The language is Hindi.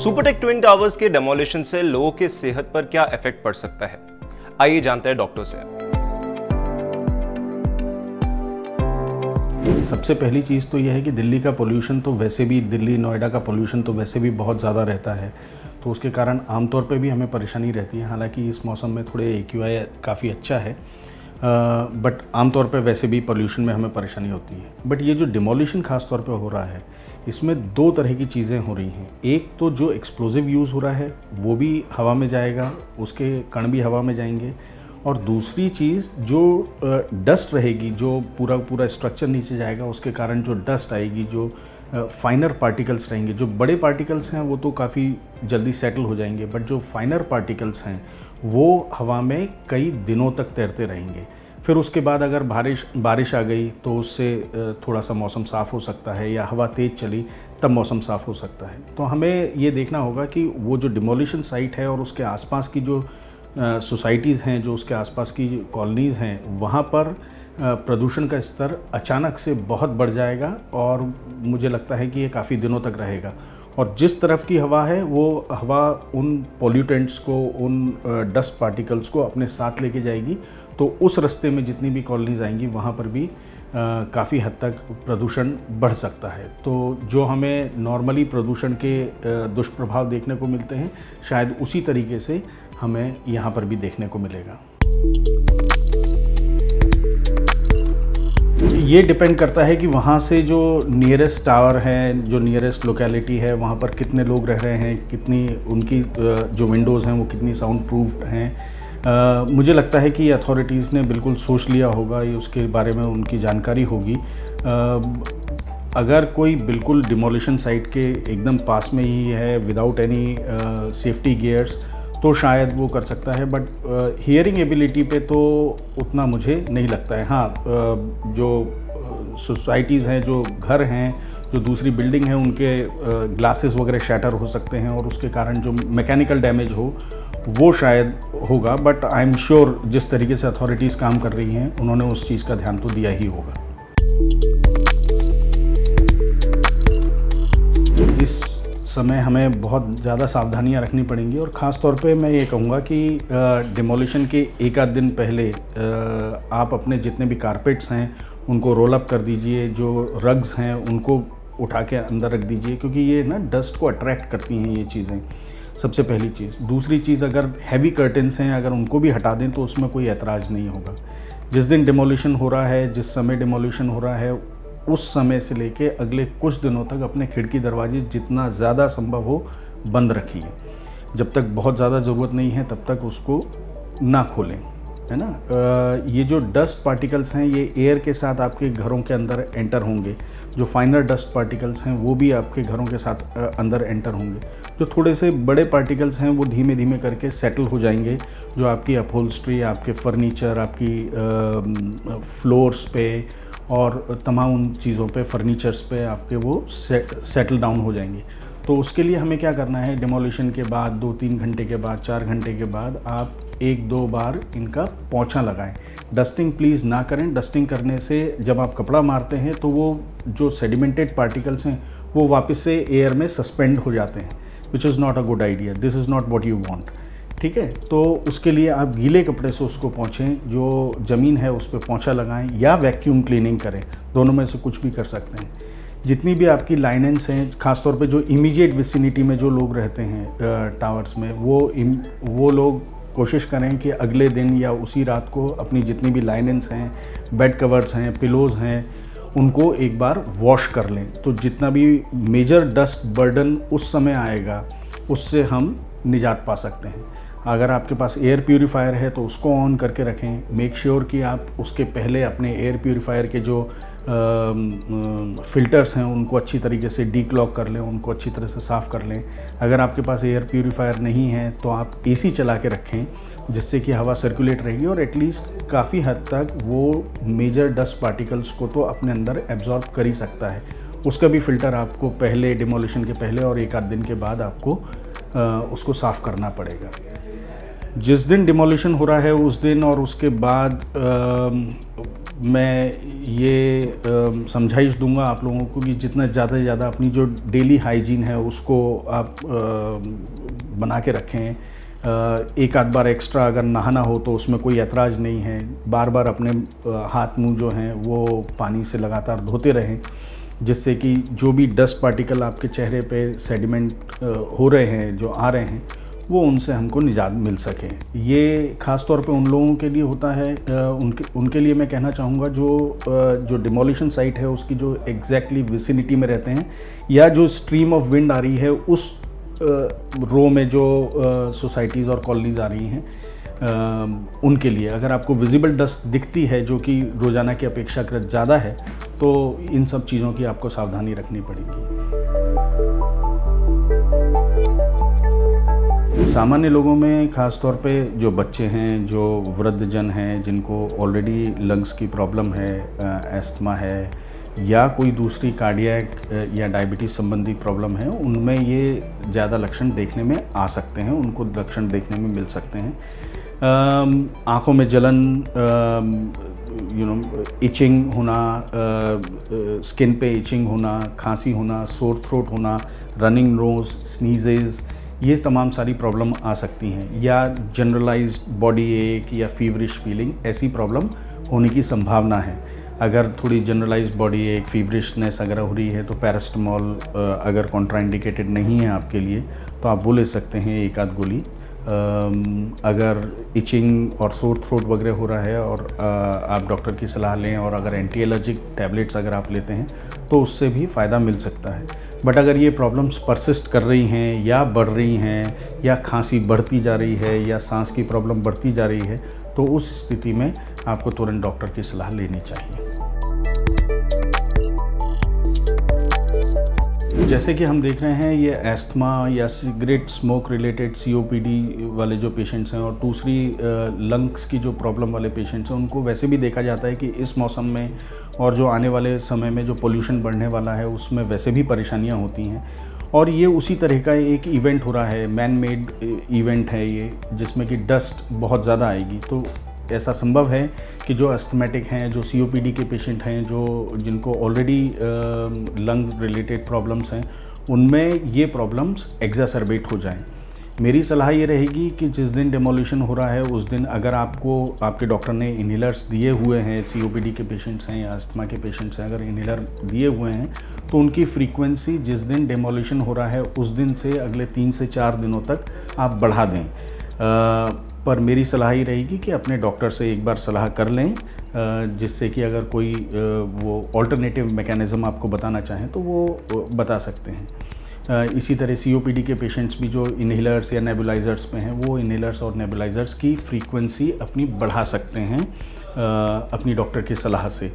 सुपरटेक ट्विन टावर्स के डेमोलिशन से लोगों की सेहत पर क्या इफेक्ट पड़ सकता है, आइए जानते हैं डॉक्टर से। सबसे पहली चीज़ तो यह है कि दिल्ली का पोल्यूशन तो वैसे भी, दिल्ली नोएडा का पोल्यूशन तो वैसे भी बहुत ज़्यादा रहता है, तो उसके कारण आमतौर पे भी हमें परेशानी रहती है। हालांकि इस मौसम में थोड़े AQI काफ़ी अच्छा है, बट आमतौर पे वैसे भी पोल्यूशन में हमें परेशानी होती है। बट ये जो डिमोलिशन ख़ास तौर पे हो रहा है, इसमें दो तरह की चीज़ें हो रही हैं। एक तो जो एक्सप्लोजिव यूज़ हो रहा है वो भी हवा में जाएगा, उसके कण भी हवा में जाएंगे, और दूसरी चीज़ जो डस्ट रहेगी, जो पूरा स्ट्रक्चर नीचे जाएगा, उसके कारण जो डस्ट आएगी, जो फाइनर पार्टिकल्स रहेंगे, जो बड़े पार्टिकल्स हैं वो तो काफ़ी जल्दी सेटल हो जाएंगे, बट जो फाइनर पार्टिकल्स हैं वो हवा में कई दिनों तक तैरते रहेंगे। फिर उसके बाद अगर बारिश आ गई तो उससे थोड़ा सा मौसम साफ़ हो सकता है, या हवा तेज़ चली तब मौसम साफ़ हो सकता है। तो हमें ये देखना होगा कि वो जो डिमोलिशन साइट है और उसके आसपास की जो सोसाइटीज़ हैं, जो उसके आसपास की कॉलोनीज़ हैं, वहाँ पर प्रदूषण का स्तर अचानक से बहुत बढ़ जाएगा, और मुझे लगता है कि ये काफ़ी दिनों तक रहेगा। और जिस तरफ की हवा है वो हवा उन पोल्यूटेंट्स को, उन डस्ट पार्टिकल्स को अपने साथ लेके जाएगी, तो उस रास्ते में जितनी भी कॉलोनीज़ आएंगी वहाँ पर भी काफ़ी हद तक प्रदूषण बढ़ सकता है। तो जो हमें नॉर्मली प्रदूषण के दुष्प्रभाव देखने को मिलते हैं, शायद उसी तरीके से हमें यहाँ पर भी देखने को मिलेगा। ये डिपेंड करता है कि वहाँ से जो नियरेस्ट टावर है, जो नियरेस्ट लोकेलिटी है, वहाँ पर कितने लोग रह रहे हैं, कितनी उनकी जो विंडोज़ हैं वो कितनी साउंड प्रूफ हैं। मुझे लगता है कि अथॉरिटीज़ ने बिल्कुल सोच लिया होगा, ये उसके बारे में उनकी जानकारी होगी। अगर कोई बिल्कुल डिमोलिशन साइट के एकदम पास में ही है, विदाउट एनी सेफ्टी गियर्स, तो शायद वो कर सकता है, बट हियरिंग एबिलिटी पे तो उतना मुझे नहीं लगता है। हाँ, जो सोसाइटीज़ हैं, जो घर हैं, जो दूसरी बिल्डिंग है, उनके ग्लासेस वगैरह शैटर हो सकते हैं, और उसके कारण जो मैकेनिकल डैमेज हो वो शायद होगा, बट आई एम श्योर जिस तरीके से अथॉरिटीज़ काम कर रही हैं उन्होंने उस चीज़ का ध्यान तो दिया ही होगा। इस समय हमें बहुत ज़्यादा सावधानियां रखनी पड़ेंगी, और ख़ास तौर पे मैं ये कहूँगा कि डिमोलिशन के एक आध दिन पहले आप अपने जितने भी कारपेट्स हैं उनको रोल अप कर दीजिए, जो रग्स हैं उनको उठा के अंदर रख दीजिए, क्योंकि ये ना डस्ट को अट्रैक्ट करती हैं ये चीज़ें। सबसे पहली चीज़। दूसरी चीज़, अगर हैवी कर्टन्स हैं अगर उनको भी हटा दें तो उसमें कोई ऐतराज़ नहीं होगा। जिस दिन डिमोलिशन हो रहा है, जिस समय डिमोलिशन हो रहा है, उस समय से लेके अगले कुछ दिनों तक अपने खिड़की दरवाजे जितना ज़्यादा संभव हो बंद रखिए। जब तक बहुत ज़्यादा ज़रूरत नहीं है तब तक उसको ना खोलें, है ना। ये जो डस्ट पार्टिकल्स हैं ये एयर के साथ आपके घरों के अंदर एंटर होंगे। जो फाइनर डस्ट पार्टिकल्स हैं वो भी आपके घरों के साथ अंदर एंटर होंगे। जो थोड़े से बड़े पार्टिकल्स हैं वो धीमे धीमे करके सेटल हो जाएंगे, जो आपकी अपहोल्स्ट्री, आपके फर्नीचर, आपकी फ्लोर्स पे और तमाम उन चीज़ों पे, फर्नीचर्स पे आपके वो सेटल डाउन हो जाएंगे। तो उसके लिए हमें क्या करना है, डिमोलिशन के बाद 2-3 घंटे के बाद, 4 घंटे के बाद आप 1-2 बार इनका पोंछा लगाएं। डस्टिंग प्लीज़ ना करें। डस्टिंग करने से जब आप कपड़ा मारते हैं तो वो जो सेडिमेंटेड पार्टिकल्स हैं वो वापस से एयर में सस्पेंड हो जाते हैं, which is not a good idea. This is not what you want. ठीक है, तो उसके लिए आप गीले कपड़े से उसको पोंछें, जो ज़मीन है उस पर पोंछा लगाएं, या वैक्यूम क्लीनिंग करें, दोनों में से कुछ भी कर सकते हैं। जितनी भी आपकी लाइनेंस हैं, ख़ासतौर पे जो इमीडिएट विसिनिटी में जो लोग रहते हैं टावर्स में, वो लोग कोशिश करें कि अगले दिन या उसी रात को अपनी जितनी भी लाइनेंस हैं, बेड कवर्स हैं, पिलोज़ हैं, उनको एक बार वॉश कर लें। तो जितना भी मेजर डस्ट बर्डन उस समय आएगा उससे हम निजात पा सकते हैं। अगर आपके पास एयर प्यूरीफायर है तो उसको ऑन करके रखें। मेक श्योर कि आप उसके पहले अपने एयर प्यूरीफायर के जो फ़िल्टर्स हैं उनको अच्छी तरीके से डीक्लॉग कर लें, उनको अच्छी तरह से साफ़ कर लें। अगर आपके पास एयर प्यूरीफायर नहीं है तो आप AC चला के रखें, जिससे कि हवा सर्कुलेट रहेगी, और एटलीस्ट काफ़ी हद तक वो मेजर डस्ट पार्टिकल्स को तो अपने अंदर एब्जॉर्ब कर ही सकता है। उसका भी फ़िल्टर आपको पहले, डिमोलिशन के पहले और एक आध दिन के बाद आपको उसको साफ़ करना पड़ेगा। जिस दिन डिमोलिशन हो रहा है उस दिन और उसके बाद मैं ये समझाइश दूंगा आप लोगों को कि जितना ज़्यादा से ज़्यादा अपनी जो डेली हाइजीन है उसको आप बना के रखें। एक आध बार एक्स्ट्रा अगर नहाना हो तो उसमें कोई ऐतराज़ नहीं है। बार बार अपने हाथ मुंह जो हैं वो पानी से लगातार धोते रहें, जिससे कि जो भी डस्ट पार्टिकल आपके चेहरे पे सेडिमेंट हो रहे हैं, जो आ रहे हैं, वो उनसे हमको निजात मिल सके। ये ख़ास तौर पे उन लोगों के लिए होता है, उनके लिए मैं कहना चाहूँगा जो डिमोलिशन साइट है उसकी जो एग्जैक्टली विसिनिटी में रहते हैं, या जो स्ट्रीम ऑफ विंड आ रही है उस रो में जो सोसाइटीज़ और कॉलोनीज़ आ रही हैं, उनके लिए अगर आपको विजिबल डस्ट दिखती है जो कि रोज़ाना की अपेक्षाकृत ज़्यादा है, तो इन सब चीज़ों की आपको सावधानी रखनी पड़ेगी। सामान्य लोगों में ख़ास तौर पे जो बच्चे हैं, जो वृद्धजन हैं, जिनको ऑलरेडी लंग्स की प्रॉब्लम है, एस्थमा है या कोई दूसरी कार्डियक या डायबिटीज़ संबंधी प्रॉब्लम है, उनमें ये ज़्यादा लक्षण देखने में आ सकते हैं, उनको लक्षण देखने में मिल सकते हैं। आँखों में जलन, इचिंग होना, स्किन पे इचिंग होना, खांसी होना, सोर थ्रोट होना, रनिंग नोज, स्नीजेस, ये तमाम सारी प्रॉब्लम आ सकती हैं। या जनरलाइज्ड बॉडी एक या फीवरिश फीलिंग, ऐसी प्रॉब्लम होने की संभावना है। अगर थोड़ी जनरलाइज्ड बॉडी एक, फीवरिशनेस अगर हो रही है तो पैरास्टामोल अगर कॉन्ट्राइंडिकेटेड नहीं है आपके लिए तो आप वो ले सकते हैं एक आध गोली। अगर इचिंग और सोर थ्रोट वगैरह हो रहा है और आप डॉक्टर की सलाह लें, और अगर एंटी एलर्जिक टैबलेट्स अगर आप लेते हैं तो उससे भी फ़ायदा मिल सकता है। बट अगर ये प्रॉब्लम्स परसिस्ट कर रही हैं या बढ़ रही हैं, या खांसी बढ़ती जा रही है, या सांस की प्रॉब्लम बढ़ती जा रही है, तो उस स्थिति में आपको तुरंत डॉक्टर की सलाह लेनी चाहिए। जैसे कि हम देख रहे हैं, ये एस्थमा या सिगरेट स्मोक रिलेटेड COPD वाले जो पेशेंट्स हैं और दूसरी लंग्स की जो प्रॉब्लम वाले पेशेंट्स हैं, उनको वैसे भी देखा जाता है कि इस मौसम में और जो आने वाले समय में जो पोल्यूशन बढ़ने वाला है उसमें वैसे भी परेशानियां होती हैं। और ये उसी तरह का एक इवेंट हो रहा है, मैन मेड इवेंट है ये, जिसमें कि डस्ट बहुत ज़्यादा आएगी। तो ऐसा संभव है कि जो अस्थमेटिक हैं, जो COPD के पेशेंट हैं, जिनको ऑलरेडी लंग रिलेटेड प्रॉब्लम्स हैं, उनमें ये प्रॉब्लम्स एग्जासर्बेट हो जाएं। मेरी सलाह ये रहेगी कि जिस दिन डेमोलिशन हो रहा है उस दिन अगर आपको आपके डॉक्टर ने इन्हेलर्स दिए हुए हैं, COPD के पेशेंट्स हैं या अस्थमा के पेशेंट्स हैं, अगर इन्हेलर दिए हुए हैं तो उनकी फ्रीक्वेंसी जिस दिन डेमोलिशन हो रहा है उस दिन से अगले 3 से 4 दिनों तक आप बढ़ा दें। पर मेरी सलाह ही रहेगी कि अपने डॉक्टर से एक बार सलाह कर लें, जिससे कि अगर कोई वो ऑल्टरनेटिव मैकेनिज़्म आपको बताना चाहें तो वो बता सकते हैं। इसी तरह COPD के पेशेंट्स भी जो इन्हेलर्स या नेबुलाइज़र्स पे हैं, वो इन्हेलर्स और नेबुलाइज़र्स की फ्रीक्वेंसी अपनी बढ़ा सकते हैं अपनी डॉक्टर की सलाह से।